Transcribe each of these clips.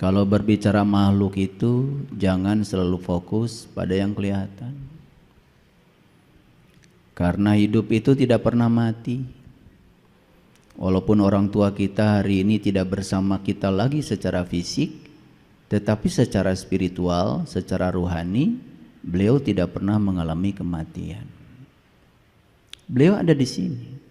Kalau berbicara makhluk itu jangan selalu fokus pada yang kelihatan. Karena hidup itu tidak pernah mati. Walaupun orang tua kita hari ini tidak bersama kita lagi secara fisik, tetapi secara spiritual, secara rohani, beliau tidak pernah mengalami kematian. Beliau ada di sini.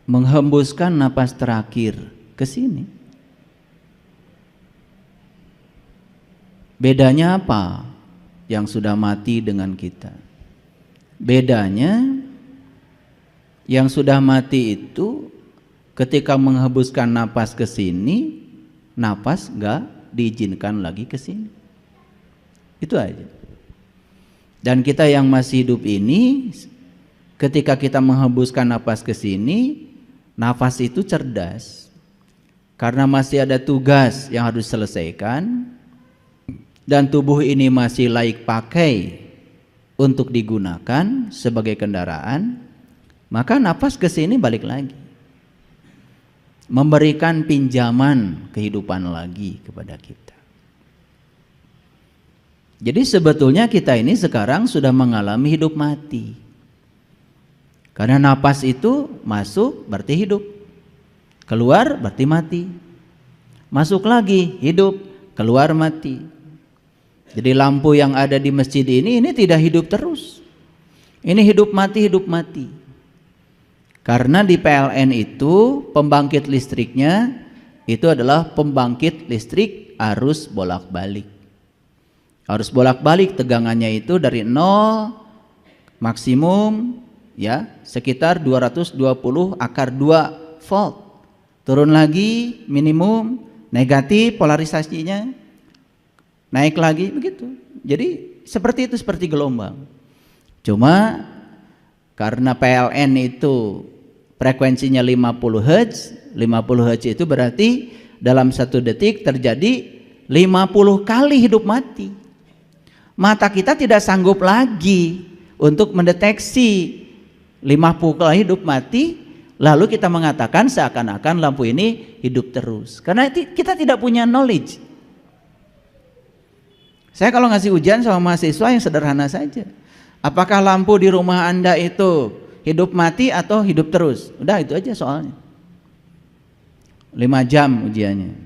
Menghembuskan napas terakhir ke sini. Bedanya apa yang sudah mati dengan kita? Bedanya yang sudah mati itu ketika menghembuskan napas ke sini, napas enggak diizinkan lagi ke sini. Itu aja. Dan kita yang masih hidup ini, ketika kita menghembuskan napas ke sini, nafas itu cerdas. Karena masih ada tugas yang harus diselesaikan, dan tubuh ini masih layak pakai untuk digunakan sebagai kendaraan, maka nafas ke sini balik lagi, memberikan pinjaman kehidupan lagi kepada kita. Jadi sebetulnya kita ini sekarang sudah mengalami hidup mati. Karena napas itu masuk berarti hidup, keluar berarti mati, masuk lagi hidup, keluar mati. Jadi lampu yang ada di masjid ini tidak hidup terus. Ini hidup mati. Karena di PLN itu pembangkit listriknya itu adalah pembangkit listrik arus bolak-balik. Arus bolak-balik tegangannya itu dari 0 maksimum ya sekitar 220 akar 2 volt. Turun lagi minimum negatif polarisasinya, naik lagi begitu. Jadi seperti itu, seperti gelombang. Cuma karena PLN itu frekuensinya 50 Hz, 50 Hz itu berarti dalam 1 detik terjadi 50 kali hidup mati. Mata kita tidak sanggup lagi untuk mendeteksi 50 kali hidup mati, lalu kita mengatakan seakan-akan lampu ini hidup terus. Karena kita tidak punya knowledge. Saya kalau ngasih ujian sama mahasiswa yang sederhana saja. Apakah lampu di rumah Anda itu hidup mati atau hidup terus? Udah itu aja soalnya. 5 jam ujiannya.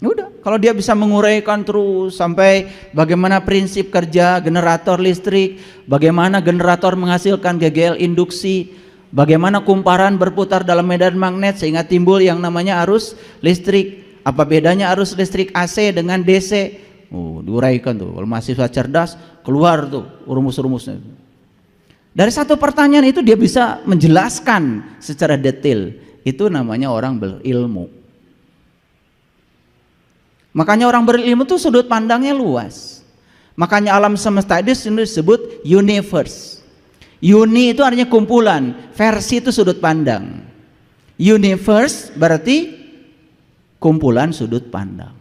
Udah, kalau dia bisa menguraikan terus sampai bagaimana prinsip kerja generator listrik, bagaimana generator menghasilkan GGL induksi, bagaimana kumparan berputar dalam medan magnet sehingga timbul yang namanya arus listrik. Apa bedanya arus listrik AC dengan DC? Diuraikan tuh. Kalau mahasiswa cerdas keluar tuh rumus-rumusnya. Dari satu pertanyaan itu dia bisa menjelaskan secara detail. Itu namanya orang berilmu. Makanya orang berilmu tuh sudut pandangnya luas. Makanya alam semesta itu disebut universe. Uni itu artinya kumpulan, versi itu sudut pandang. Universe berarti kumpulan sudut pandang.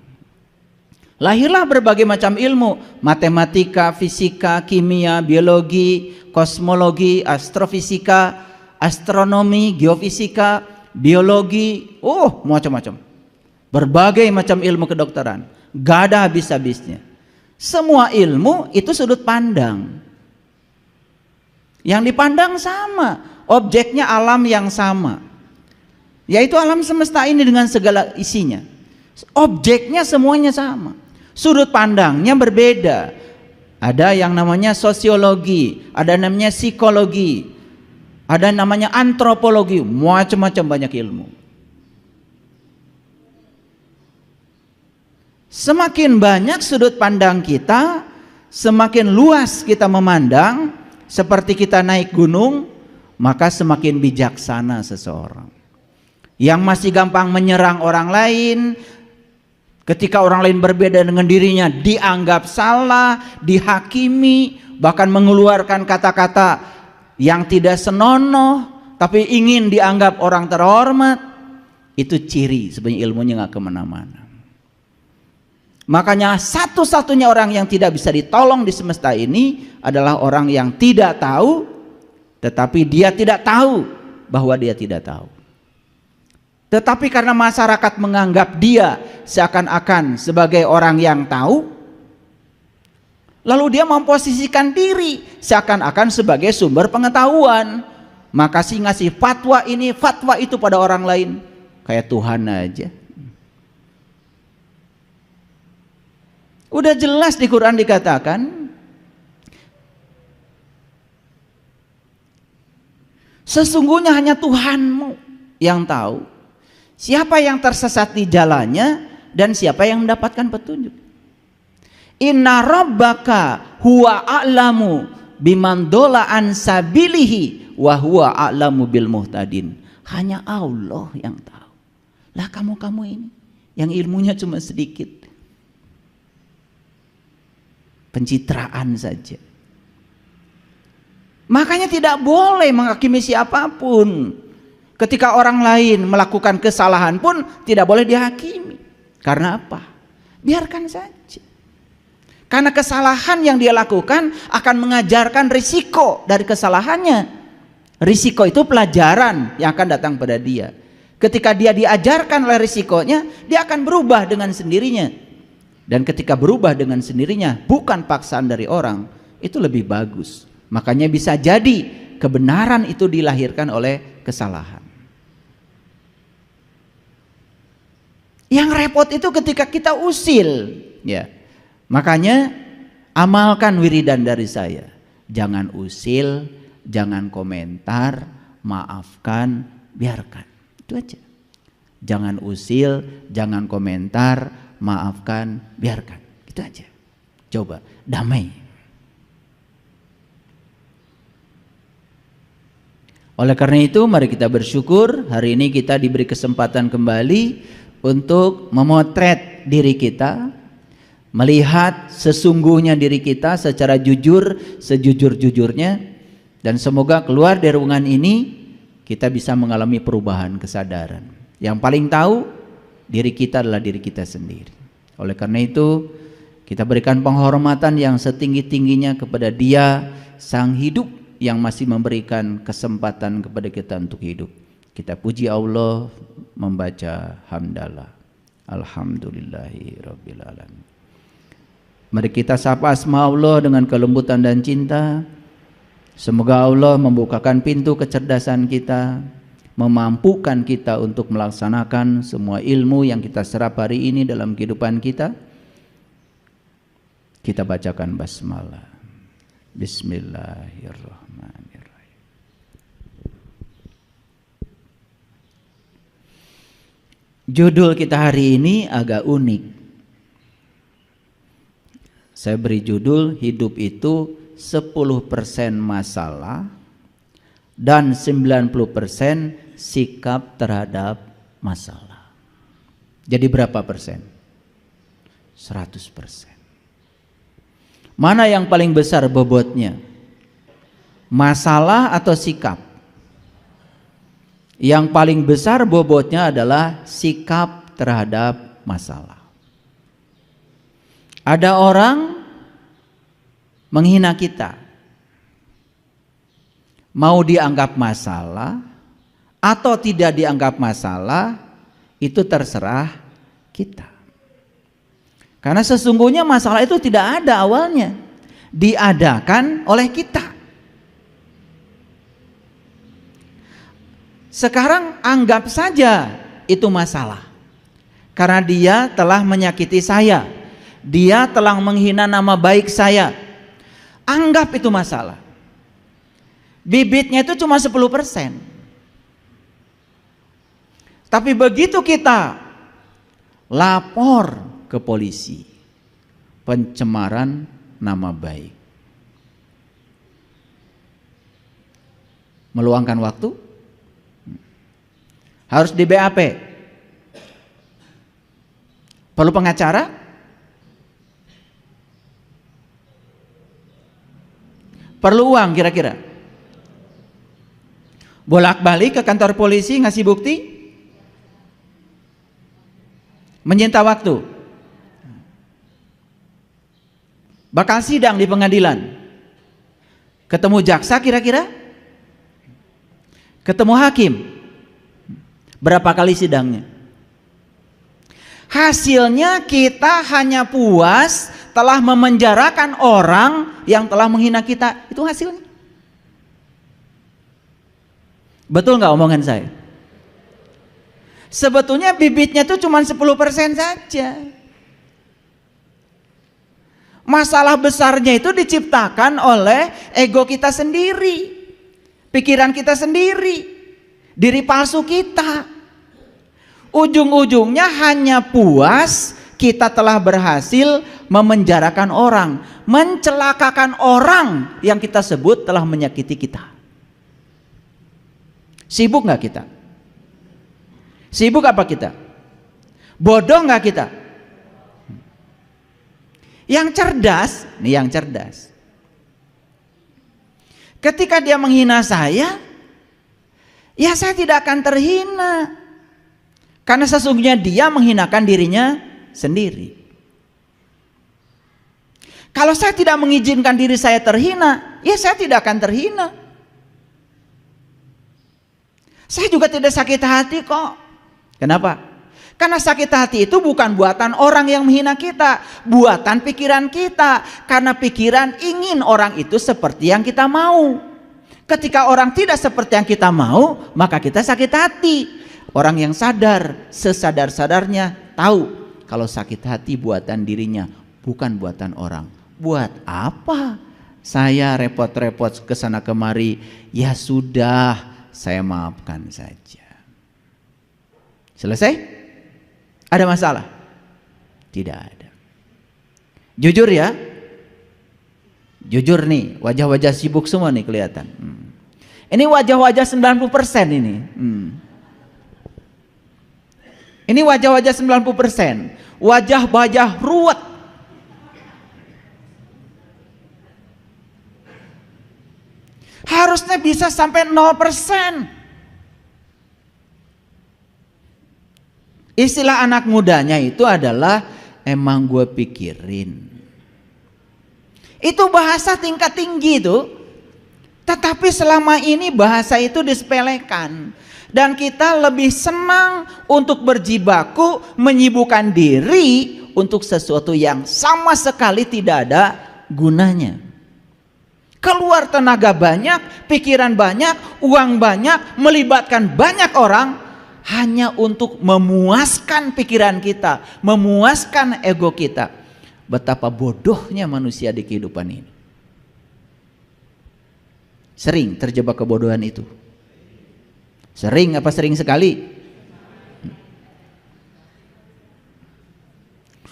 Lahirlah berbagai macam ilmu, matematika, fisika, kimia, biologi, kosmologi, astrofisika, astronomi, geofisika, biologi, macam-macam. Berbagai macam ilmu kedokteran, gak ada habis-habisnya. Semua ilmu itu sudut pandang. Yang dipandang sama, objeknya alam yang sama, yaitu alam semesta ini dengan segala isinya. Objeknya semuanya sama, sudut pandangnya berbeda. Ada yang namanya sosiologi, ada namanya psikologi, ada namanya antropologi, macam-macam banyak ilmu. Semakin banyak sudut pandang kita, semakin luas kita memandang. Seperti kita naik gunung, maka semakin bijaksana seseorang. Yang masih gampang menyerang orang lain, ketika orang lain berbeda dengan dirinya dianggap salah, dihakimi, bahkan mengeluarkan kata-kata yang tidak senonoh, tapi ingin dianggap orang terhormat. Itu ciri sebenarnya ilmunya nggak kemana-mana. Makanya satu-satunya orang yang tidak bisa ditolong di semesta ini adalah orang yang tidak tahu tetapi dia tidak tahu bahwa dia tidak tahu. Tetapi karena masyarakat menganggap dia seakan-akan sebagai orang yang tahu, lalu dia memposisikan diri seakan-akan sebagai sumber pengetahuan. Maka si ngasih fatwa ini, fatwa itu pada orang lain, kayak Tuhan aja. Udah jelas di Quran dikatakan, sesungguhnya hanya Tuhanmu yang tahu siapa yang tersesat di jalannya dan siapa yang mendapatkan petunjuk. Inna rabbaka huwa a'lamu biman dola an sabilihi wa huwa a'lamu bil muhtadin. Hanya Allah yang tahu. Lah kamu ini yang ilmunya cuma sedikit, pencitraan saja. Makanya tidak boleh menghakimi siapapun. Ketika orang lain melakukan kesalahan pun tidak boleh dihakimi. Karena apa? Biarkan saja. Karena kesalahan yang dia lakukan akan mengajarkan risiko dari kesalahannya. Risiko itu pelajaran yang akan datang pada dia. Ketika dia diajarkan oleh risikonya, dia akan berubah dengan sendirinya. Dan ketika berubah dengan sendirinya, bukan paksaan dari orang, itu lebih bagus. Makanya bisa jadi kebenaran itu dilahirkan oleh kesalahan. Yang repot itu ketika kita usil, ya. Makanya amalkan wiridan dari saya. Jangan usil, jangan komentar, maafkan, biarkan. Itu aja. Jangan usil, jangan komentar, maafkan, biarkan. Itu aja. Coba damai. Oleh karena itu mari kita bersyukur hari ini kita diberi kesempatan kembali untuk memotret diri kita, melihat sesungguhnya diri kita secara jujur, sejujur-jujurnya, dan semoga keluar dari ruangan ini kita bisa mengalami perubahan kesadaran. Yang paling tahu diri kita adalah diri kita sendiri. Oleh karena itu kita berikan penghormatan yang setinggi-tingginya kepada Dia Sang Hidup yang masih memberikan kesempatan kepada kita untuk hidup. Kita puji Allah membaca hamdalah. Alhamdulillahi rabbil alamin. Mari kita sapa asma Allah dengan kelembutan dan cinta. Semoga Allah membukakan pintu kecerdasan kita, memampukan kita untuk melaksanakan semua ilmu yang kita serap hari ini dalam kehidupan kita. Kita bacakan basmalah. Bismillahirrahmanirrahim. Judul kita hari ini agak unik. Saya beri judul hidup itu 10% masalah dan 90% sikap terhadap masalah. Jadi berapa persen? 100%. Mana yang paling besar bobotnya? Masalah atau sikap? Yang paling besar bobotnya adalah sikap terhadap masalah. Ada orang menghina kita, mau dianggap masalah atau tidak dianggap masalah, itu terserah kita. Karena sesungguhnya masalah itu tidak ada awalnya, diadakan oleh kita. Sekarang anggap saja itu masalah, karena dia telah menyakiti saya, dia telah menghina nama baik saya. Anggap itu masalah. Bibitnya itu cuma 10%. Tapi begitu kita lapor ke polisi, pencemaran nama baik, meluangkan waktu, harus di BAP, perlu pengacara, perlu uang kira-kira, bolak-balik ke kantor polisi ngasih bukti, menyita waktu. Bakal sidang di pengadilan, ketemu jaksa kira-kira ketemu hakim. Berapa kali sidangnya? Hasilnya kita hanya puas telah memenjarakan orang yang telah menghina kita. Itu hasilnya. Betul nggak omongan saya? Sebetulnya bibitnya itu cuma 10% saja. Masalah besarnya itu diciptakan oleh ego kita sendiri, pikiran kita sendiri, diri palsu kita. Ujung-ujungnya hanya puas kita telah berhasil memenjarakan orang, mencelakakan orang yang kita sebut telah menyakiti kita. Sibuk nggak kita? Sibuk apa kita? Bodoh nggak kita? Yang cerdas, nih yang cerdas. Ketika dia menghina saya, ya saya tidak akan terhina. Karena sesungguhnya dia menghinakan dirinya sendiri. Kalau saya tidak mengizinkan diri saya terhina, ya saya tidak akan terhina. Saya juga tidak sakit hati kok. Kenapa? Karena sakit hati itu bukan buatan orang yang menghina kita, buatan pikiran kita. Karena pikiran ingin orang itu seperti yang kita mau. Ketika orang tidak seperti yang kita mau, maka kita sakit hati. Orang yang sadar, sesadar-sadarnya tahu kalau sakit hati buatan dirinya, bukan buatan orang. Buat apa saya repot-repot ke sana kemari? Ya sudah, saya maafkan saja. Selesai? Ada masalah? Tidak ada. Jujur ya. Jujur nih, wajah-wajah sibuk semua nih kelihatan. Ini wajah-wajah 90% ini. Ini wajah-wajah 90%. Wajah-wajah ruwet. Harusnya bisa sampai 0%. Istilah anak mudanya itu adalah emang gue pikirin. Itu bahasa tingkat tinggi itu. Tetapi selama ini bahasa itu disepelekan. Dan kita lebih senang untuk berjibaku menyibukkan diri untuk sesuatu yang sama sekali tidak ada gunanya. Keluar tenaga banyak, pikiran banyak, uang banyak, melibatkan banyak orang hanya untuk memuaskan pikiran kita, memuaskan ego kita. Betapa bodohnya manusia di kehidupan ini. Sering terjebak kebodohan itu. Sering apa sering sekali?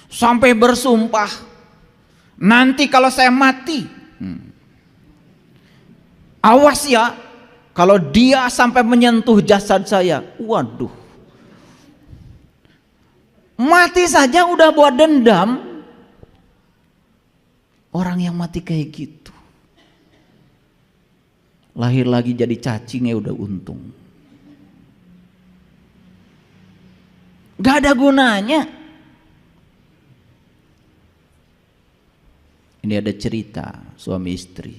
Sampai bersumpah, nanti kalau saya mati, awas ya, kalau dia sampai menyentuh jasad saya, waduh, mati saja udah buat dendam. Orang yang mati kayak gitu, lahir lagi jadi cacing ya udah untung. Gak ada gunanya. Ini ada cerita suami istri.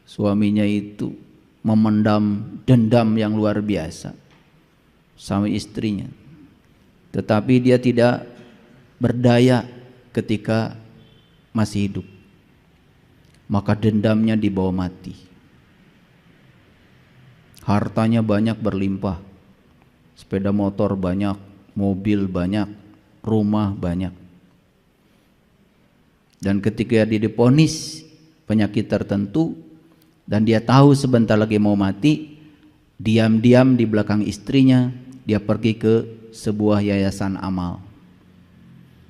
Suaminya itu memendam dendam yang luar biasa sama istrinya. Tetapi dia tidak berdaya ketika masih hidup. Maka dendamnya dibawa mati. Hartanya banyak berlimpah. Sepeda motor banyak, mobil banyak, rumah banyak. Dan ketika dia divonis penyakit tertentu dan dia tahu sebentar lagi mau mati, diam-diam di belakang istrinya dia pergi ke sebuah yayasan amal.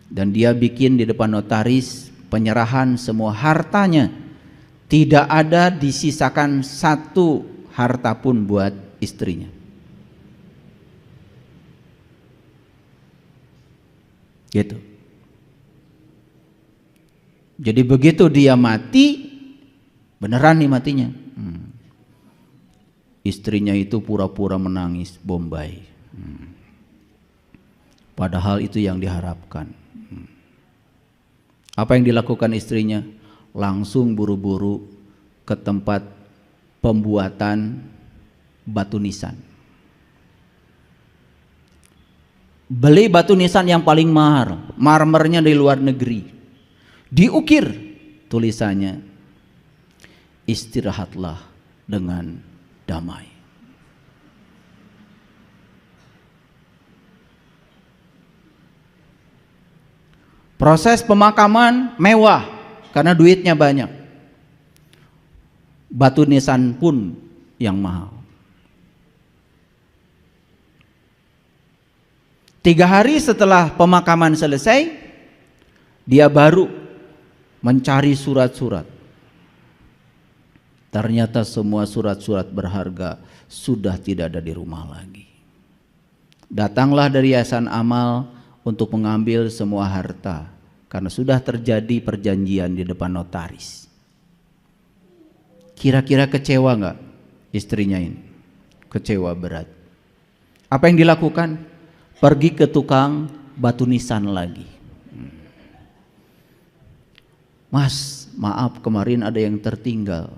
Dan dia bikin di depan notaris penyerahan semua hartanya. Tidak ada disisakan satu harta pun buat istrinya. Gitu. Jadi begitu dia mati, beneran nih matinya. Istrinya itu pura-pura menangis Bombay. Padahal itu yang diharapkan. Apa yang dilakukan istrinya? Langsung buru-buru ke tempat pembuatan batu nisan. Beli batu nisan yang paling mahal, marmernya dari luar negeri. Diukir tulisannya, istirahatlah dengan damai. Proses pemakaman mewah karena duitnya banyak. Batu nisan pun yang mahal. 3 hari setelah pemakaman selesai, dia baru mencari surat-surat. Ternyata semua surat-surat berharga sudah tidak ada di rumah lagi. Datanglah dari Yayasan Amal untuk mengambil semua harta karena sudah terjadi perjanjian di depan notaris. Kira-kira kecewa nggak istrinya ini? Kecewa berat. Apa yang dilakukan? Pergi ke tukang batu nisan lagi. Mas, maaf kemarin ada yang tertinggal.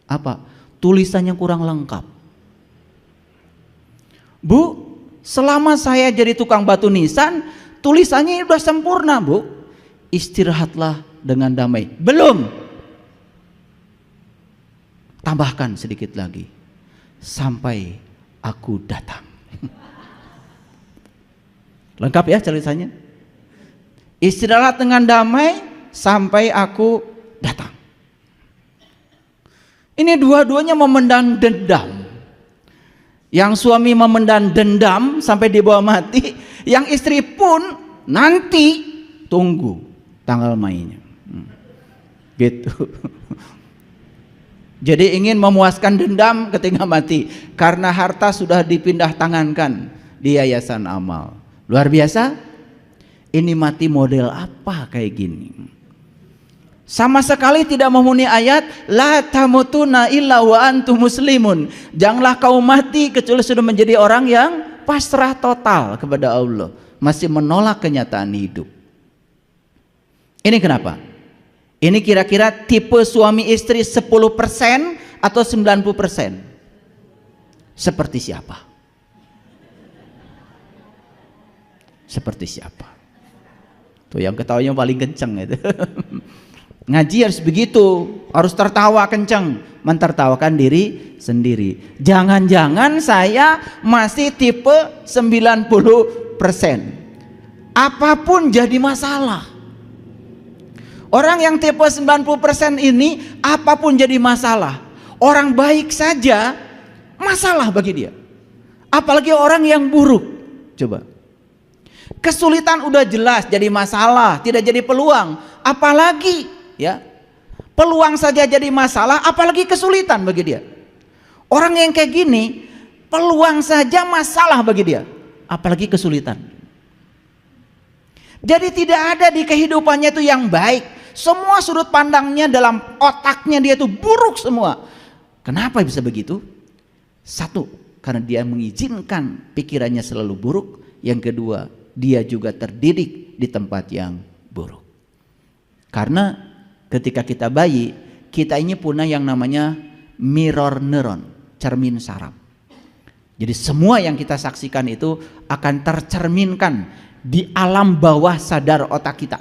Apa? Tulisannya kurang lengkap. Bu, selama saya jadi tukang batu nisan, tulisannya sudah sempurna, Bu. Istirahatlah dengan damai. Belum. Tambahkan sedikit lagi. Sampai aku datang. Lengkap ya tulisannya. Istirahat dengan damai sampai aku datang. Ini dua-duanya memendam dendam. Yang suami memendam dendam sampai dibawa mati, yang istri pun nanti tunggu tanggal mainnya. Gitu. Jadi ingin memuaskan dendam ketika mati karena harta sudah dipindah tangankan di Yayasan Amal. Luar biasa. Ini mati model apa kayak gini? Sama sekali tidak memenuhi ayat la tamutuna illa wa antum muslimun. Janganlah kau mati kecuali sudah menjadi orang yang pasrah total kepada Allah, masih menolak kenyataan hidup. Ini kenapa? Ini kira-kira tipe suami istri 10% atau 90%? Seperti siapa? Seperti siapa? Tuh yang ketawanya paling kenceng itu. Ngaji harus begitu, harus tertawa kenceng, mentertawakan diri sendiri. Jangan-jangan saya masih tipe 90%. Apapun jadi masalah. Orang yang tipe 90% ini apapun jadi masalah. Orang baik saja masalah bagi dia. Apalagi orang yang buruk. Coba. Kesulitan udah jelas jadi masalah, tidak jadi peluang. Apalagi ya peluang saja jadi masalah, apalagi kesulitan bagi dia. Orang yang kayak gini peluang saja masalah bagi dia, apalagi kesulitan. Jadi tidak ada di kehidupannya itu yang baik. Semua sudut pandangnya dalam otaknya dia itu buruk semua. Kenapa bisa begitu? Satu, karena dia mengizinkan pikirannya selalu buruk. Yang kedua, dia juga terdidik di tempat yang buruk. Karena ketika kita bayi, kita ini punya yang namanya mirror neuron, cermin saraf. Jadi semua yang kita saksikan itu akan tercerminkan di alam bawah sadar otak kita.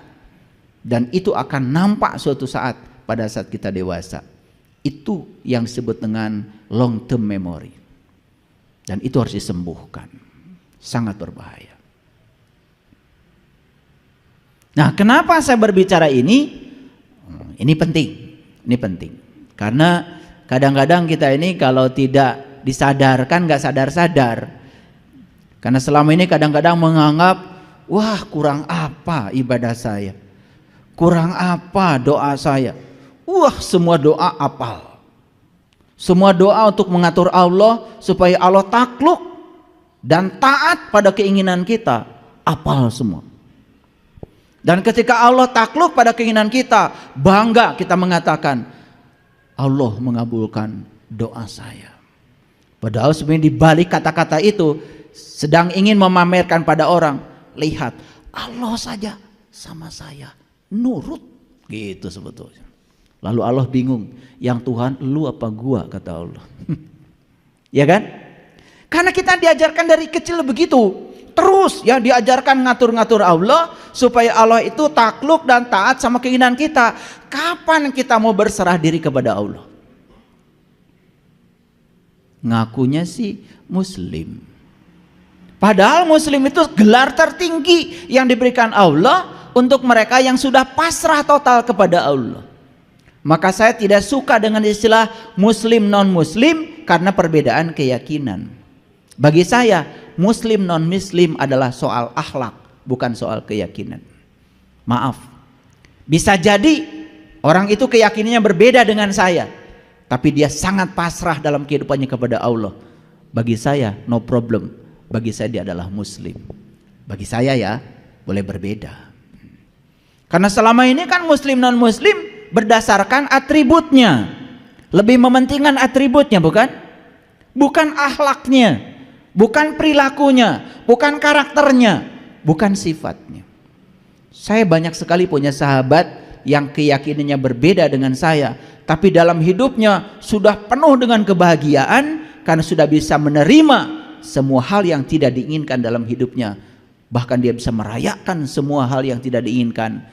Dan itu akan nampak suatu saat pada saat kita dewasa. Itu yang disebut dengan long term memory. Dan itu harus disembuhkan. Sangat berbahaya. Nah, kenapa saya berbicara ini? Ini penting. Ini penting. Karena kadang-kadang kita ini kalau tidak disadarkan gak sadar-sadar. Karena selama ini kadang-kadang menganggap, wah kurang apa ibadah saya, kurang apa doa saya. Wah semua doa apal. Semua doa untuk mengatur Allah supaya Allah takluk dan taat pada keinginan kita, apal semua. Dan ketika Allah takluk pada keinginan kita, bangga kita mengatakan, Allah mengabulkan doa saya. Padahal sebenarnya di balik kata-kata itu sedang ingin memamerkan pada orang, lihat Allah saja sama saya nurut, gitu sebetulnya. Lalu Allah bingung, yang Tuhan lu apa gua, kata Allah. Ya kan? Karena kita diajarkan dari kecil begitu. Terus ya diajarkan ngatur-ngatur Allah supaya Allah itu takluk dan taat sama keinginan kita. Kapan kita mau berserah diri kepada Allah? Ngakunya sih Muslim. Padahal Muslim itu gelar tertinggi yang diberikan Allah untuk mereka yang sudah pasrah total kepada Allah. Maka saya tidak suka dengan istilah Muslim non-Muslim karena perbedaan keyakinan. Bagi saya, Muslim non-Muslim adalah soal akhlak, bukan soal keyakinan. Maaf, bisa jadi orang itu keyakinannya berbeda dengan saya, tapi dia sangat pasrah dalam kehidupannya kepada Allah. Bagi saya, no problem. Bagi saya dia adalah Muslim. Bagi saya ya, boleh berbeda. Karena selama ini kan Muslim non-Muslim berdasarkan atributnya. Lebih mementingkan atributnya, bukan? Bukan akhlaknya. Bukan perilakunya, bukan karakternya, bukan sifatnya. Saya banyak sekali punya sahabat yang keyakinannya berbeda dengan saya, tapi dalam hidupnya sudah penuh dengan kebahagiaan karena sudah bisa menerima semua hal yang tidak diinginkan dalam hidupnya. Bahkan dia bisa merayakan semua hal yang tidak diinginkan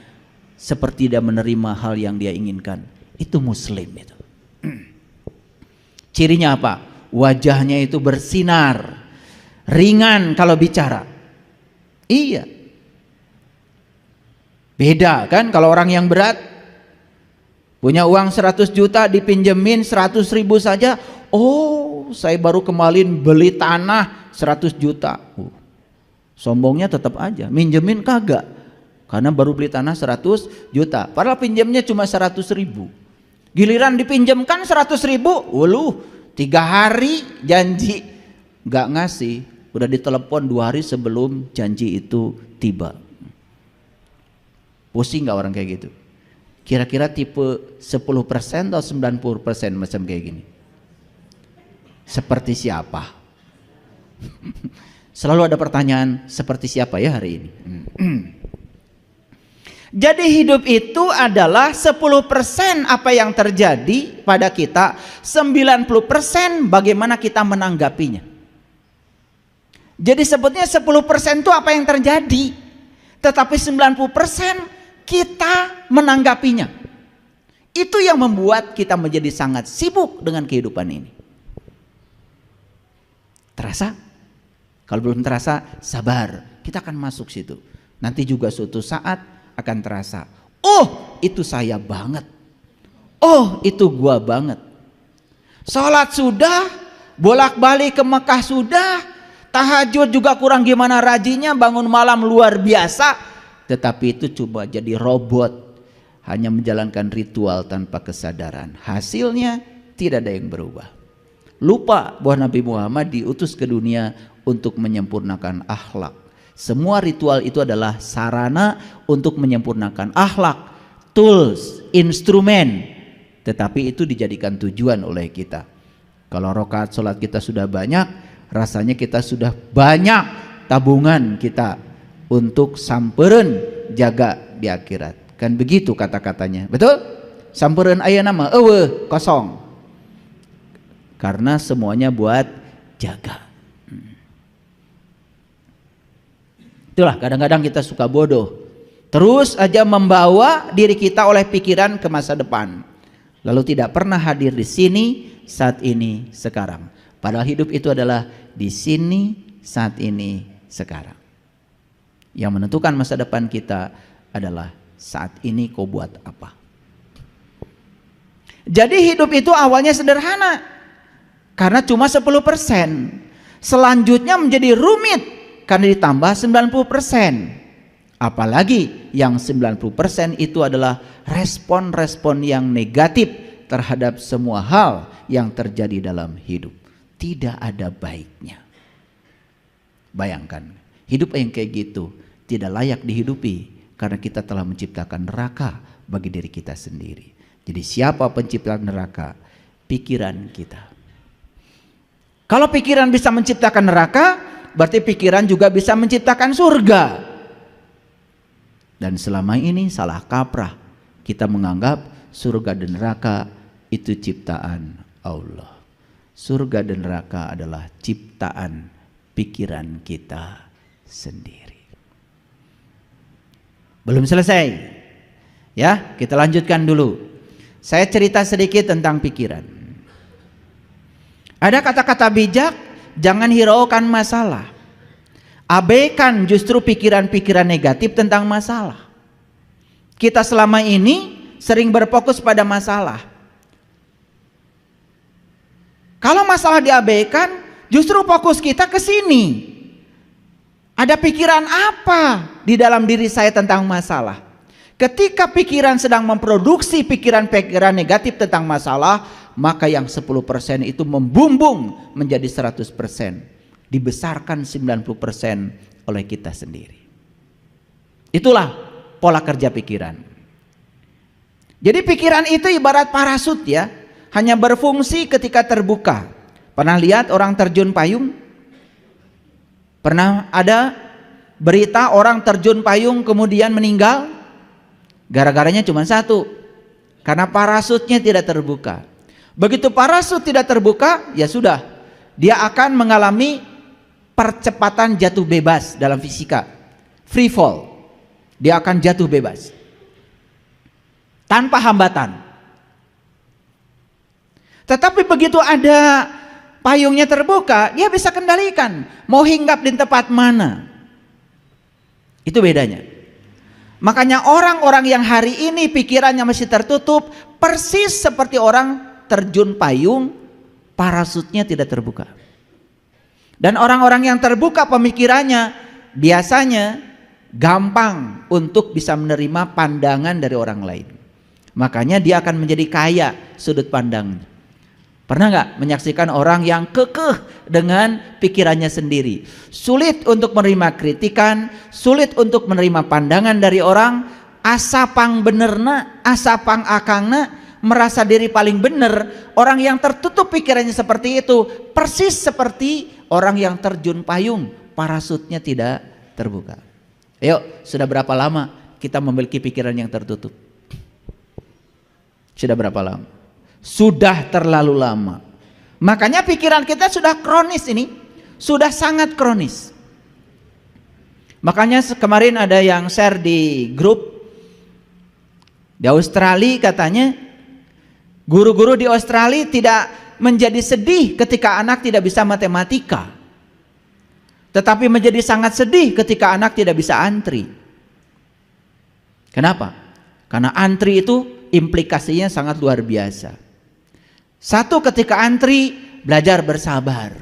seperti dia menerima hal yang dia inginkan. Itu Muslim itu. Cirinya apa? Wajahnya itu bersinar, ringan kalau bicara. Iya. Beda kan kalau orang yang berat, punya uang 100 juta dipinjemin 100.000 saja. Oh, saya baru kemarin beli tanah 100 juta. Sombongnya tetap aja, minjemin kagak. Karena baru beli tanah 100 juta. Padahal pinjamnya cuma 100.000. Giliran dipinjamkan 100.000, waluh, 3 hari janji nggak ngasih. Udah ditelepon 2 hari sebelum janji itu tiba. Pusing nggak orang kayak gitu? Kira-kira tipe 10% atau 90% macam kayak gini? Seperti siapa? Selalu ada pertanyaan, seperti siapa ya hari ini? Jadi hidup itu adalah 10% apa yang terjadi pada kita, 90% bagaimana kita menanggapinya. Jadi sebetulnya 10% itu apa yang terjadi, tetapi 90% kita menanggapinya. Itu yang membuat kita menjadi sangat sibuk dengan kehidupan ini. Terasa? Kalau belum terasa, sabar, kita akan masuk situ. Nanti juga suatu saat akan terasa, oh itu saya banget, oh itu gua banget. Sholat sudah, bolak-balik ke Mekah sudah, tahajud juga kurang gimana rajinnya, bangun malam luar biasa, tetapi itu coba jadi robot, hanya menjalankan ritual tanpa kesadaran. Hasilnya tidak ada yang berubah. Lupa bahwa Nabi Muhammad diutus ke dunia untuk menyempurnakan akhlak. Semua ritual itu adalah sarana untuk menyempurnakan akhlak, tools, instrumen, tetapi itu dijadikan tujuan oleh kita. Kalau rakaat sholat kita sudah banyak, rasanya kita sudah banyak tabungan kita untuk sampereun jaga di akhirat. Kan begitu kata-katanya, betul? Sampereun aya nama eueuh kosong. Karena semuanya buat jaga. Itulah kadang-kadang kita suka bodoh. Terus aja membawa diri kita oleh pikiran ke masa depan. Lalu tidak pernah hadir di sini, saat ini, sekarang. Padahal hidup itu adalah di sini, saat ini, sekarang. Yang menentukan masa depan kita adalah saat ini kau buat apa. Jadi hidup itu awalnya sederhana. Karena cuma 10%. Selanjutnya menjadi rumit karena ditambah 90%. Apalagi yang 90% itu adalah respon-respon yang negatif terhadap semua hal yang terjadi dalam hidup. Tidak ada baiknya. Bayangkan, hidup yang kayak gitu tidak layak dihidupi karena kita telah menciptakan neraka bagi diri kita sendiri. Jadi siapa pencipta neraka? Pikiran kita. Kalau pikiran bisa menciptakan neraka, berarti pikiran juga bisa menciptakan surga. Dan selama ini salah kaprah, kita menganggap surga dan neraka itu ciptaan Allah. Surga dan neraka adalah ciptaan pikiran kita sendiri. Belum selesai. Ya, kita lanjutkan dulu. Saya cerita sedikit tentang pikiran. Ada kata-kata bijak, jangan hiraukan masalah. Abaikan justru pikiran-pikiran negatif tentang masalah. Kita selama ini sering berfokus pada masalah. Kalau masalah diabaikan, justru fokus kita ke sini. Ada pikiran apa di dalam diri saya tentang masalah? Ketika pikiran sedang memproduksi pikiran-pikiran negatif tentang masalah, maka yang 10% itu membumbung menjadi 100%. Dibesarkan 90% oleh kita sendiri. Itulah pola kerja pikiran. Jadi pikiran itu ibarat parasut ya, hanya berfungsi ketika terbuka. Pernah lihat orang terjun payung? Pernah ada berita orang terjun payung kemudian meninggal? Gara-garanya cuma satu, karena parasutnya tidak terbuka. Begitu parasut tidak terbuka, ya sudah, dia akan mengalami percepatan jatuh bebas dalam fisika, free fall. Dia akan jatuh bebas tanpa hambatan. Tetapi begitu ada payungnya terbuka, dia bisa kendalikan mau hinggap di tempat mana. Itu bedanya. Makanya orang-orang yang hari ini pikirannya masih tertutup, persis seperti orang terjun payung, parasutnya tidak terbuka. Dan orang-orang yang terbuka pemikirannya biasanya gampang untuk bisa menerima pandangan dari orang lain. Makanya dia akan menjadi kaya sudut pandangnya. Pernah nggak menyaksikan orang yang kekeh dengan pikirannya sendiri, sulit untuk menerima kritikan, sulit untuk menerima pandangan dari orang, asa pang benerna, asa pang akangna, merasa diri paling benar. Orang yang tertutup pikirannya seperti itu, persis seperti orang yang terjun payung, parasutnya tidak terbuka. Ayo, sudah berapa lama kita memiliki pikiran yang tertutup? Sudah berapa lama? Sudah terlalu lama. Makanya pikiran kita sudah kronis ini, sudah sangat kronis. Makanya kemarin ada yang share di grup di Australia, katanya guru-guru di Australia tidak menjadi sedih ketika anak tidak bisa matematika, tetapi menjadi sangat sedih ketika anak tidak bisa antri. Kenapa? Karena antri itu implikasinya sangat luar biasa. Satu, ketika antri belajar bersabar.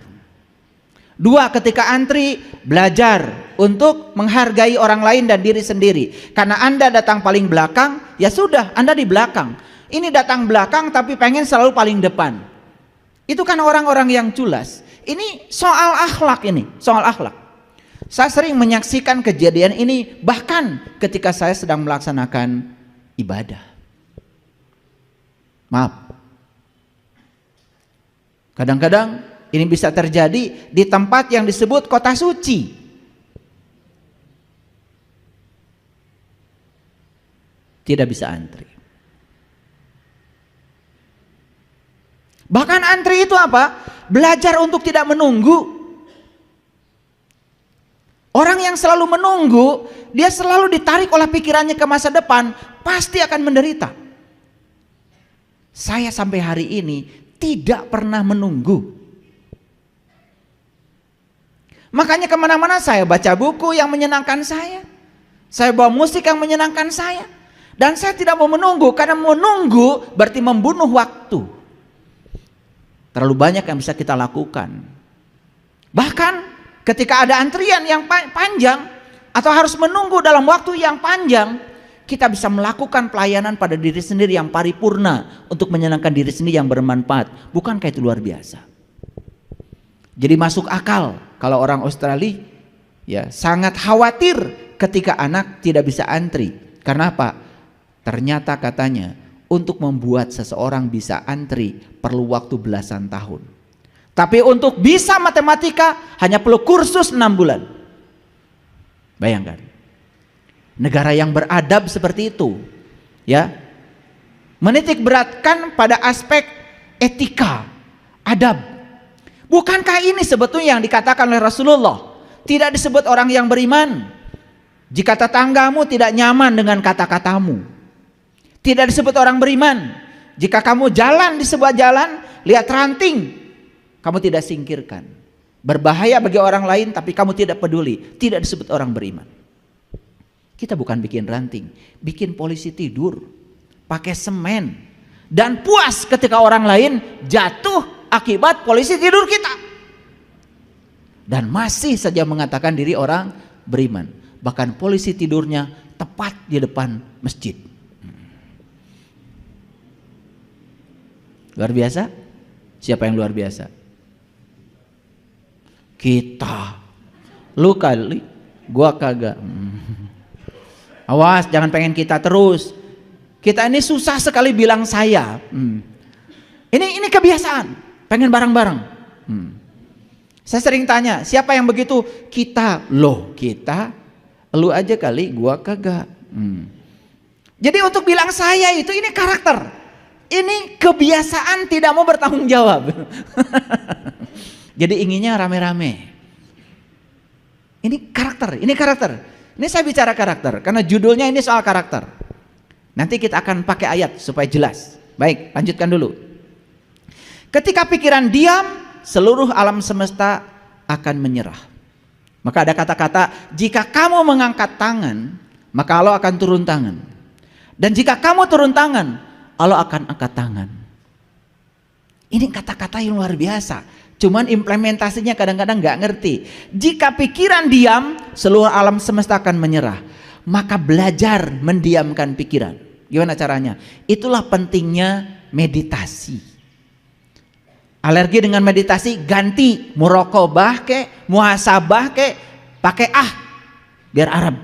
Dua, ketika antri belajar untuk menghargai orang lain dan diri sendiri. Karena Anda datang paling belakang, ya sudah, Anda di belakang. Ini datang belakang tapi pengen selalu paling depan. Itu kan orang-orang yang culas. Ini soal akhlak ini, soal akhlak. Saya sering menyaksikan kejadian ini bahkan ketika saya sedang melaksanakan ibadah. Maaf. Kadang-kadang ini bisa terjadi di tempat yang disebut kota suci. Tidak bisa antri. Bahkan antri itu apa? Belajar untuk tidak menunggu. Orang yang selalu menunggu, dia selalu ditarik oleh pikirannya ke masa depan, pasti akan menderita. Saya sampai hari ini tidak pernah menunggu. Makanya kemana-mana saya baca buku yang menyenangkan saya bawa musik yang menyenangkan saya, dan saya tidak mau menunggu, karena menunggu berarti membunuh waktu. Terlalu banyak yang bisa kita lakukan. Bahkan ketika ada antrian yang panjang atau harus menunggu dalam waktu yang panjang, kita bisa melakukan pelayanan pada diri sendiri yang paripurna untuk menyenangkan diri sendiri yang bermanfaat. Bukankah itu luar biasa? Jadi masuk akal kalau orang Australia ya sangat khawatir ketika anak tidak bisa antri. Karena apa? Ternyata katanya untuk membuat seseorang bisa antri perlu waktu belasan tahun. Tapi untuk bisa matematika hanya perlu kursus 6 bulan. Bayangkan. Negara yang beradab seperti itu, ya, Menitik beratkan pada aspek etika, adab. Bukankah ini sebetulnya yang dikatakan oleh Rasulullah? Tidak disebut orang yang beriman jika tetanggamu tidak nyaman dengan kata-katamu. Tidak disebut orang beriman jika kamu jalan di sebuah jalan, lihat ranting, kamu tidak singkirkan. Berbahaya bagi orang lain tapi kamu tidak peduli. Tidak disebut orang beriman. Kita bukan bikin ranting, bikin polisi tidur pakai semen dan puas ketika orang lain jatuh akibat polisi tidur kita, dan masih saja mengatakan diri orang beriman. Bahkan polisi tidurnya tepat di depan masjid. Luar biasa? Siapa yang luar biasa? Kita. Lu kali, gua kagak. Awas, jangan pengen kita terus. Kita ini susah sekali bilang saya. Ini kebiasaan, pengen bareng-bareng. Saya sering tanya, siapa yang begitu? Kita. Loh, kita. Lu aja kali, gua kagak. Jadi untuk bilang saya itu, ini karakter. Ini kebiasaan tidak mau bertanggung jawab. Jadi inginnya rame-rame. Ini karakter, ini karakter. Ini saya bicara karakter karena judulnya ini soal karakter. Nanti kita akan pakai ayat supaya jelas. Baik, lanjutkan dulu. Ketika pikiran diam, seluruh alam semesta akan menyerah. Maka ada kata-kata, jika kamu mengangkat tangan, maka Allah akan turun tangan. Dan jika kamu turun tangan, Allah akan angkat tangan. Ini kata-kata yang luar biasa. Cuman implementasinya kadang-kadang nggak ngerti. Jika pikiran diam, seluruh alam semesta akan menyerah. Maka belajar mendiamkan pikiran. Gimana caranya? Itulah pentingnya meditasi. Alergi dengan meditasi, ganti muraqabah ke, muhasabah ke, pakai biar Arab.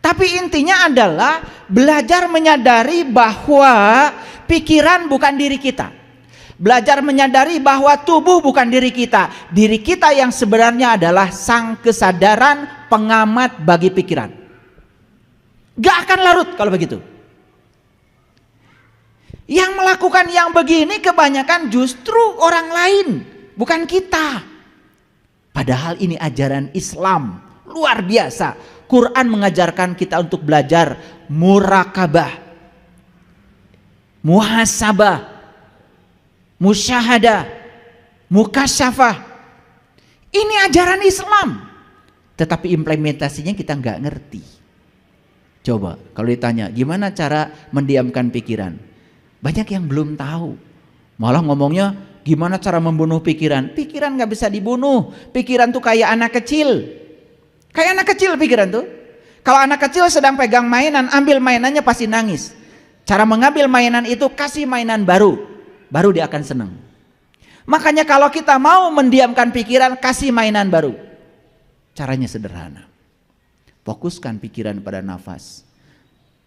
Tapi intinya adalah belajar menyadari bahwa pikiran bukan diri kita. Belajar menyadari bahwa tubuh bukan diri kita. Diri kita yang sebenarnya adalah sang kesadaran pengamat bagi pikiran. Gak akan larut kalau begitu. Yang melakukan yang begini kebanyakan justru orang lain, bukan kita. Padahal ini ajaran Islam luar biasa. Quran mengajarkan kita untuk belajar murakabah, muhasabah, musyahadah, mukasyafah. Ini ajaran Islam. Tetapi implementasinya kita nggak ngerti. Coba kalau ditanya gimana cara mendiamkan pikiran, banyak yang belum tahu. Malah ngomongnya gimana cara membunuh pikiran. Pikiran nggak bisa dibunuh. Pikiran tuh kayak anak kecil. Kayak anak kecil pikiran tuh. Kalau anak kecil sedang pegang mainan, ambil mainannya pasti nangis. Cara mengambil mainan itu kasih mainan baru dia akan senang. Makanya kalau kita mau mendiamkan pikiran, kasih mainan baru. Caranya sederhana. Fokuskan pikiran pada nafas.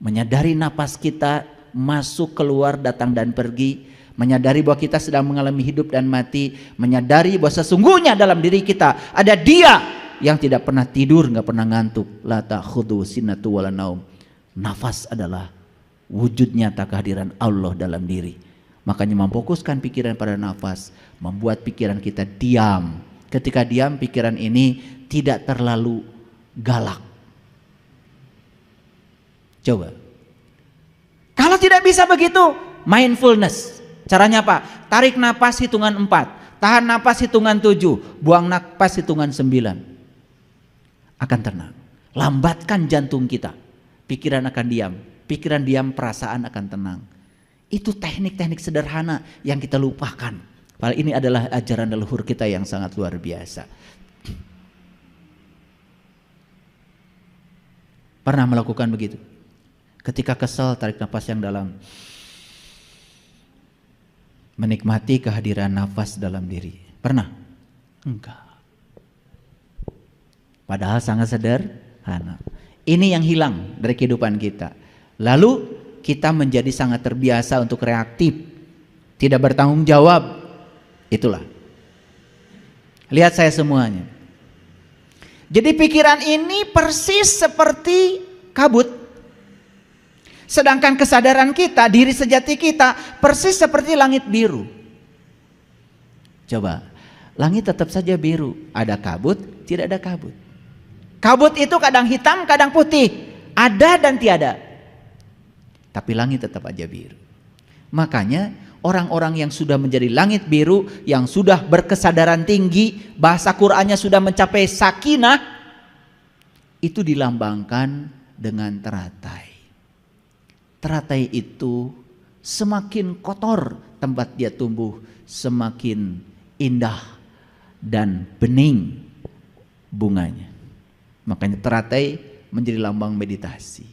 Menyadari nafas kita masuk, keluar, datang dan pergi. Menyadari bahwa kita sedang mengalami hidup dan mati. Menyadari bahwa sesungguhnya dalam diri kita ada Dia yang tidak pernah tidur, nggak pernah ngantuk. La ta'khudhu sinatu wala naum. Nafas adalah wujud nyata kehadiran Allah dalam diri. Makanya memfokuskan pikiran pada nafas membuat pikiran kita diam. Ketika diam, pikiran ini tidak terlalu galak. Coba. Kalau tidak bisa begitu, mindfulness. Caranya apa? Tarik napas hitungan 4, tahan napas hitungan 7, buang napas hitungan 9. Akan tenang. Lambatkan jantung kita. Pikiran akan diam. Pikiran diam, perasaan akan tenang. Itu teknik-teknik sederhana yang kita lupakan. Padahal ini adalah ajaran leluhur kita yang sangat luar biasa. Pernah melakukan begitu? Ketika kesal, tarik nafas yang dalam. Menikmati kehadiran nafas dalam diri. Pernah? Enggak. Padahal sangat sederhana. Ini yang hilang dari kehidupan kita. Lalu kita menjadi sangat terbiasa untuk reaktif, tidak bertanggung jawab. Itulah. Lihat saya semuanya. Jadi pikiran ini persis seperti kabut. Sedangkan kesadaran kita, diri sejati kita persis seperti langit biru. Coba, langit tetap saja biru, ada kabut, tidak ada kabut. Kabut itu kadang hitam, kadang putih, ada dan tiada. Tapi langit tetap aja biru. Makanya orang-orang yang sudah menjadi langit biru, yang sudah berkesadaran tinggi, bahasa Qur'annya sudah mencapai sakinah, itu dilambangkan dengan teratai. Teratai itu semakin kotor tempat dia tumbuh, semakin indah dan bening bunganya. Makanya teratai menjadi lambang meditasi.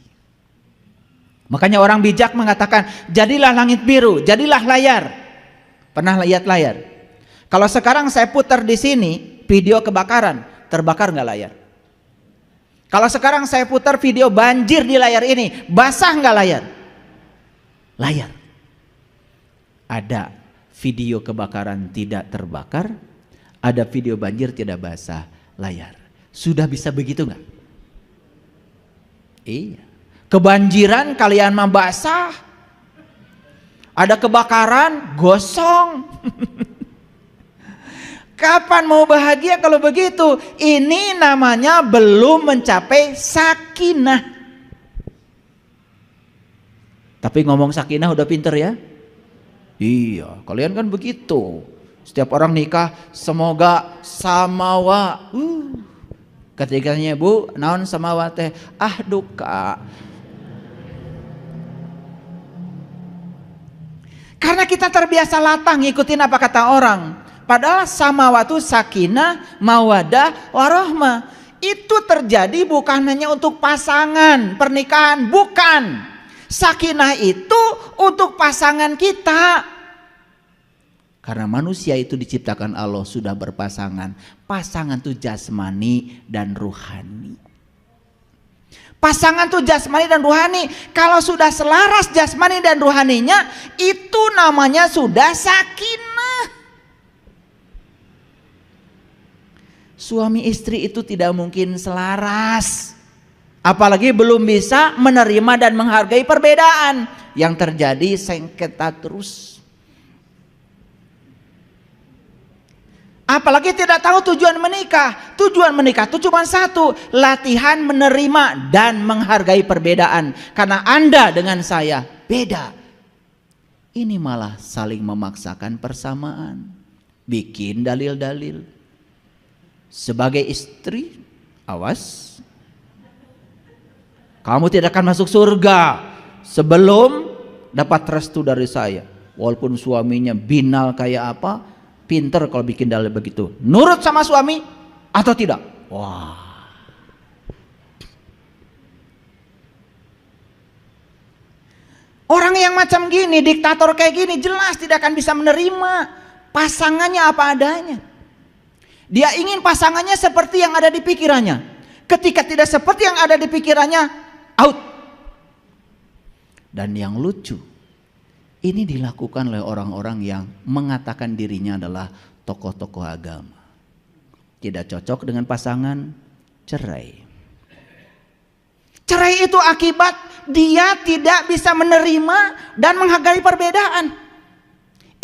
Makanya orang bijak mengatakan, jadilah langit biru, jadilah layar. Pernah lihat layar? Kalau sekarang saya putar di sini video kebakaran, terbakar nggak layar? Kalau sekarang saya putar video banjir di layar ini, basah nggak layar? Layar. Ada video kebakaran tidak terbakar, ada video banjir tidak basah, layar. Sudah bisa begitu nggak? Iya. Kebanjiran kalian mah basah, ada kebakaran gosong. Kapan mau bahagia kalau begitu? Ini namanya belum mencapai sakinah. Tapi ngomong sakinah udah pinter ya? Iya, kalian kan begitu. Setiap orang nikah, semoga samawa. Ketiganya bu, naon samawa teh? Ah duka. Karena kita terbiasa latah ngikutin apa kata orang. Padahal samawa itu sakinah, mawadah, warohmah. Itu terjadi bukan hanya untuk pasangan, pernikahan, bukan. Sakinah itu untuk pasangan kita. Karena manusia itu diciptakan Allah sudah berpasangan. Pasangan itu jasmani dan ruhani. Pasangan itu jasmani dan ruhani. Kalau sudah selaras jasmani dan ruhaninya, itu namanya sudah sakinah. Suami istri itu tidak mungkin selaras. Apalagi belum bisa menerima dan menghargai perbedaan. Yang terjadi sengketa terus. Apalagi tidak tahu tujuan menikah. Tujuan menikah itu cuma satu, latihan menerima dan menghargai perbedaan. Karena Anda dengan saya beda. Ini malah saling memaksakan persamaan. Bikin dalil-dalil. Sebagai istri, awas. Kamu tidak akan masuk surga sebelum dapat restu dari saya. Walaupun suaminya binal kayak apa, pinter kalau bikin dalil begitu. Nurut sama suami atau tidak? Wah. Orang yang macam gini, diktator kayak gini, jelas tidak akan bisa menerima pasangannya apa adanya. Dia ingin pasangannya seperti yang ada di pikirannya. Ketika tidak seperti yang ada di pikirannya, out. Dan yang lucu, ini dilakukan oleh orang-orang yang mengatakan dirinya adalah tokoh-tokoh agama. Tidak cocok dengan pasangan, cerai. Cerai itu akibat dia tidak bisa menerima dan menghargai perbedaan.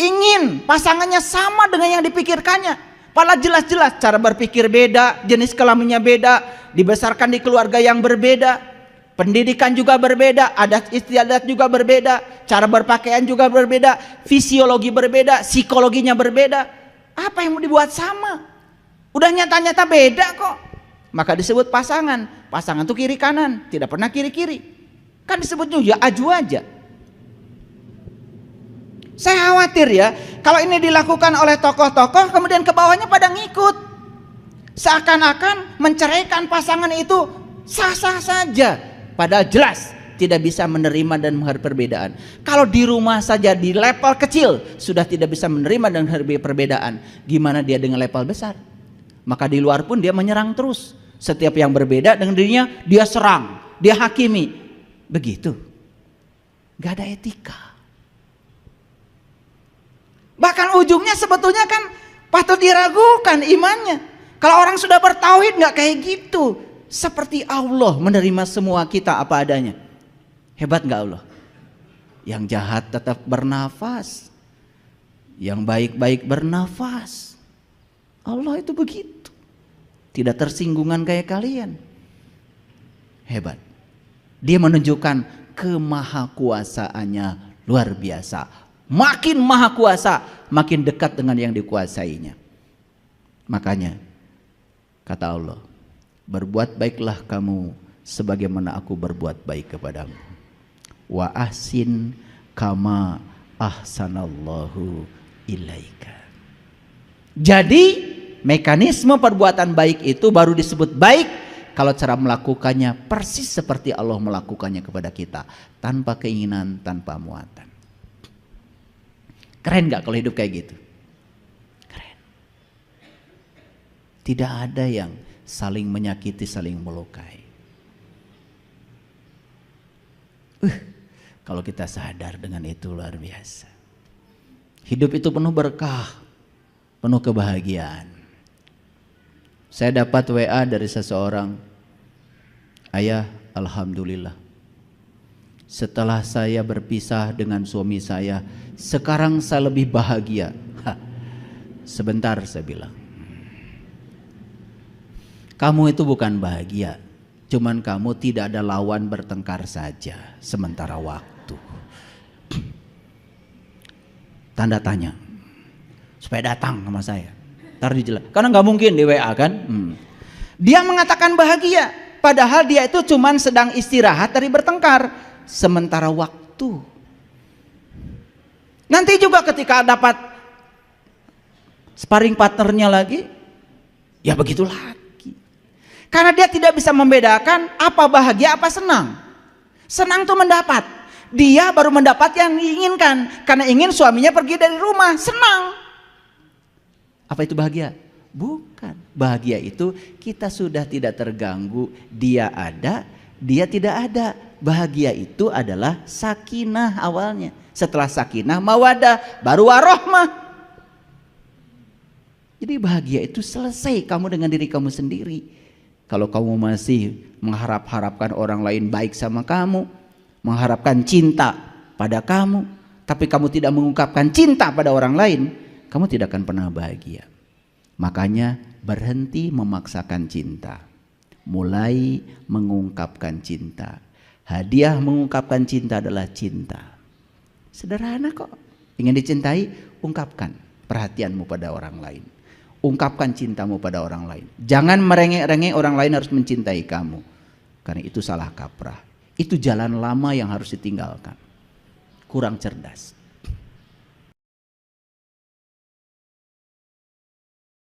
Ingin pasangannya sama dengan yang dipikirkannya. Padahal jelas-jelas cara berpikir beda, jenis kelaminnya beda, dibesarkan di keluarga yang berbeda, pendidikan juga berbeda, adat istiadat juga berbeda, cara berpakaian juga berbeda, fisiologi berbeda, psikologinya berbeda. Apa yang mau dibuat sama? Udah nyata-nyata beda kok. Maka disebut pasangan. Pasangan itu kiri kanan, tidak pernah kiri-kiri. Kan disebutnya ya aju aja. Saya khawatir ya, kalau ini dilakukan oleh tokoh-tokoh, kemudian ke bawahnya pada ngikut. Seakan-akan menceraikan pasangan itu sah-sah saja. Padahal jelas tidak bisa menerima dan menghargai perbedaan. Kalau di rumah saja di level kecil sudah tidak bisa menerima dan menghargai perbedaan, gimana dia dengan level besar? Maka di luar pun dia menyerang terus. Setiap yang berbeda dengan dirinya dia serang, dia hakimi. Begitu. Gak ada etika. Bahkan ujungnya sebetulnya kan patut diragukan imannya. Kalau orang sudah bertauhid gak kayak gitu. Seperti Allah menerima semua kita apa adanya. Hebat gak Allah? Yang jahat tetap bernafas, yang baik-baik bernafas. Allah itu begitu, tidak tersinggungan kayak kalian. Hebat. Dia menunjukkan kemahakuasaannya luar biasa. Makin maha kuasa, makin dekat dengan yang dikuasainya. Makanya kata Allah, berbuat baiklah kamu sebagaimana aku berbuat baik kepadamu. Wa ahsin kama ahsanallahu ilaika. Jadi mekanisme perbuatan baik itu baru disebut baik kalau cara melakukannya persis seperti Allah melakukannya kepada kita, tanpa keinginan, tanpa muatan. Keren gak kalau hidup kayak gitu? Keren. Tidak ada yang saling menyakiti, saling melukai. Kalau kita sadar dengan itu luar biasa. Hidup itu penuh berkah, penuh kebahagiaan. Saya dapat WA dari seseorang, ayah, alhamdulillah, setelah saya berpisah dengan suami saya, sekarang saya lebih bahagia. Sebentar, saya bilang, kamu itu bukan bahagia, cuman kamu tidak ada lawan bertengkar saja sementara waktu. Tanda tanya, supaya datang sama saya. Ntar dijelaskan, karena nggak mungkin di WA kan. Dia mengatakan bahagia, padahal dia itu cuman sedang istirahat dari bertengkar sementara waktu. Nanti juga ketika dapat sparring partnernya lagi, ya begitu lagi. Karena dia tidak bisa membedakan apa bahagia apa senang. Senang tuh mendapat, dia baru mendapat yang diinginkan. Karena ingin suaminya pergi dari rumah, senang. Apa itu bahagia? Bukan. Bahagia itu kita sudah tidak terganggu, dia ada, dia tidak ada. Bahagia itu adalah sakinah awalnya. Setelah sakinah mawadah, baru warohmah. Jadi bahagia itu selesai kamu dengan diri kamu sendiri. Kalau kamu masih mengharapkan orang lain baik sama kamu, mengharapkan cinta pada kamu, tapi kamu tidak mengungkapkan cinta pada orang lain, kamu tidak akan pernah bahagia. Makanya berhenti memaksakan cinta, mulai mengungkapkan cinta. Hadiah mengungkapkan cinta adalah cinta. Sederhana kok. Ingin dicintai, ungkapkan perhatianmu pada orang lain. Ungkapkan cintamu pada orang lain. Jangan merengek-rengek orang lain harus mencintai kamu, karena itu salah kaprah. Itu jalan lama yang harus ditinggalkan. Kurang cerdas.